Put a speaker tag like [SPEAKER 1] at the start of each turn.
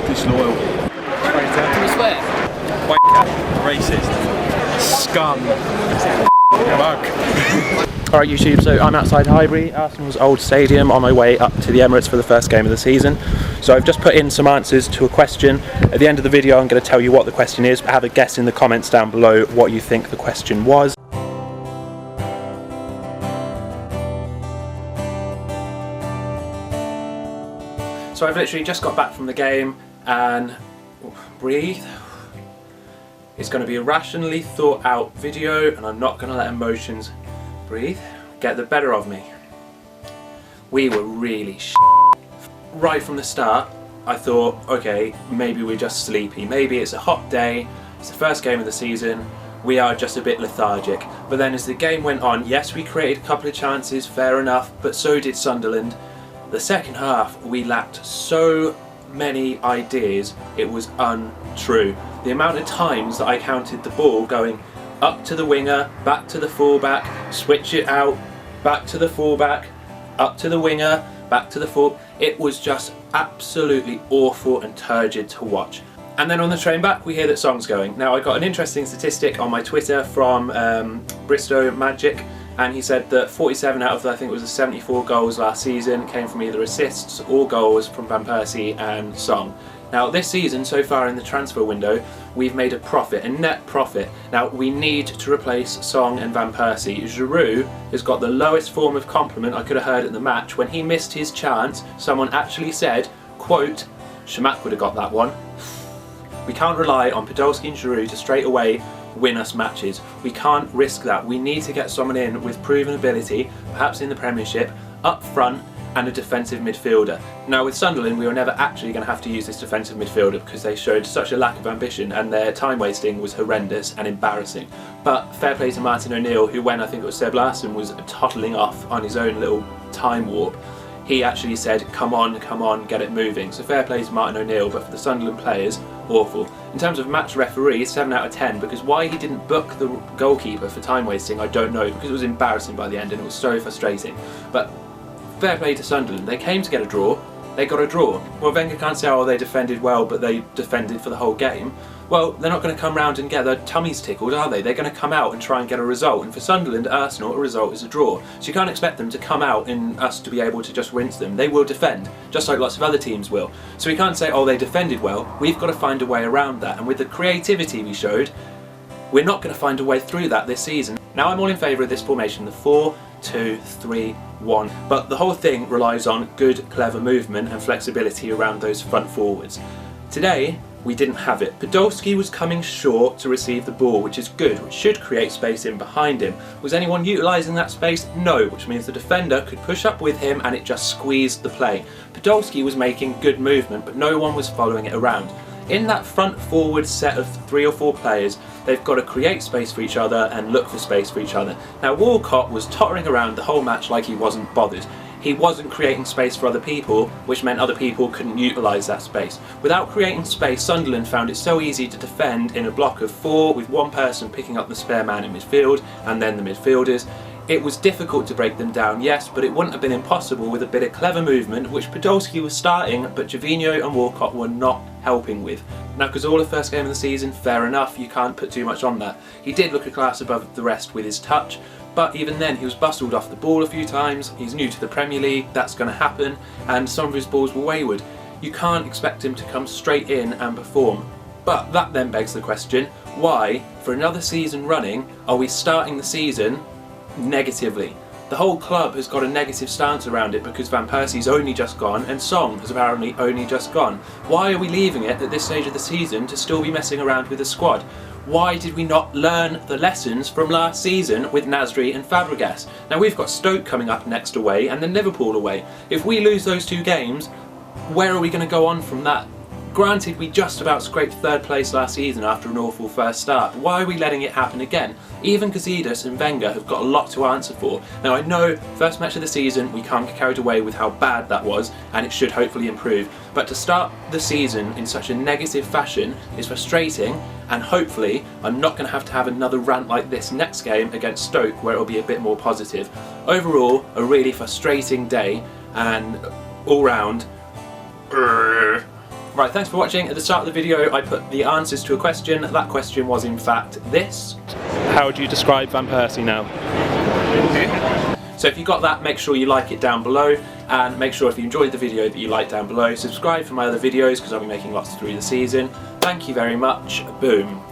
[SPEAKER 1] Disloyal.
[SPEAKER 2] Traitor. Can we swear?
[SPEAKER 1] Wanker. Racist. Scum. Mug.
[SPEAKER 3] Alright YouTube, so I'm outside Highbury, Arsenal's old stadium, on my way up to the Emirates for the first game of the season. So I've just put in some answers to a question. At the end of the video I'm going to tell you what the question is, but have a guess in the comments down below what you think the question was. So I've literally just got back from the game and breathe. It's going to be a rationally thought out video and I'm not going to let emotions get the better of me. We were really right from the start. I thought, okay, maybe we're just sleepy, maybe it's a hot day, it's the first game of the season, we are just a bit lethargic. But then as the game went on, yes, we created a couple of chances, fair enough, but so did Sunderland. The second half we lacked so many ideas, it was untrue. The amount of times that I counted the ball going up to the winger, back to the fullback, switch it out, back to the fullback, up to the winger, back to the full. It was just absolutely awful and turgid to watch. And then on the train back we hear that Song's going. Now I got an interesting statistic on my Twitter from Bristow Magic, and he said that 47 out of I think it was the 74 goals last season came from either assists or goals from Van Persie and Song. Now this season, so far in the transfer window, we've made a profit, a net profit. Now we need to replace Song and Van Persie. Giroud has got the lowest form of compliment I could have heard at the match. When he missed his chance, someone actually said, quote, "Shamak would have got that one." We can't rely on Podolski and Giroud to straight away win us matches. We can't risk that. We need to get someone in with proven ability, perhaps in the Premiership, up front, and a defensive midfielder. Now with Sunderland we were never actually going to have to use this defensive midfielder because they showed such a lack of ambition and their time wasting was horrendous and embarrassing. But fair play to Martin O'Neill, who when I think it was Seb Larsson was toddling off on his own little time warp, he actually said, come on, get it moving. So fair play to Martin O'Neill, but for the Sunderland players, awful. In terms of match referee, 7 out of 10, because why he didn't book the goalkeeper for time wasting, I don't know, because it was embarrassing by the end and it was so frustrating. But fair play to Sunderland, they came to get a draw, they got a draw. Well, Wenger can't say, oh, they defended well, but they defended for the whole game. Well, they're not going to come round and get their tummies tickled, are they? They're going to come out and try and get a result. And for Sunderland, Arsenal, a result is a draw. So you can't expect them to come out and us to be able to just rinse them. They will defend, just like lots of other teams will. So we can't say, oh, they defended well. We've got to find a way around that. And with the creativity we showed, we're not going to find a way through that this season. Now, I'm all in favour of this formation, the 4-2-3-1. But the whole thing relies on good, clever movement and flexibility around those front forwards. Today, we didn't have it. Podolski was coming short to receive the ball, which is good, which should create space in behind him. Was anyone utilising that space? No, which means the defender could push up with him and it just squeezed the play. Podolski was making good movement, but no one was following it around. In that front forward set of 3 or 4 players, they've got to create space for each other and look for space for each other. Now Walcott was tottering around the whole match like he wasn't bothered. He wasn't creating space for other people, which meant other people couldn't utilise that space. Without creating space, Sunderland found it so easy to defend in a block of 4 with one person picking up the spare man in midfield and then the midfielders. It was difficult to break them down, yes, but it wouldn't have been impossible with a bit of clever movement, which Podolski was starting, but Gervinho and Walcott were not helping with. Now, because all the first game of the season, fair enough, you can't put too much on that. He did look a class above the rest with his touch, but even then he was bustled off the ball a few times. He's new to the Premier League, that's going to happen, and some of his balls were wayward. You can't expect him to come straight in and perform. But that then begs the question, why, for another season running, are we starting the season negatively? The whole club has got a negative stance around it because Van Persie's only just gone and Song has apparently only just gone. Why are we leaving it at this stage of the season to still be messing around with the squad? Why did we not learn the lessons from last season with Nasri and Fabregas? Now we've got Stoke coming up next away and then Liverpool away. If we lose those 2 games, where are we going to go on from that? Granted, we just about scraped 3rd place last season after an awful first start, but why are we letting it happen again? Even Gazidis and Wenger have got a lot to answer for. Now I know, first match of the season, we can't get carried away with how bad that was, and it should hopefully improve. But to start the season in such a negative fashion is frustrating, and hopefully I'm not going to have another rant like this next game against Stoke where it'll be a bit more positive. Overall, a really frustrating day, and all round, Right, thanks for watching. At the start of the video I put the answers to a question. That question was in fact this. How would you describe Van Persie now? So if you got that, make sure you like it down below, and make sure if you enjoyed the video that you like down below. Subscribe for my other videos because I'll be making lots through the season. Thank you very much. Boom.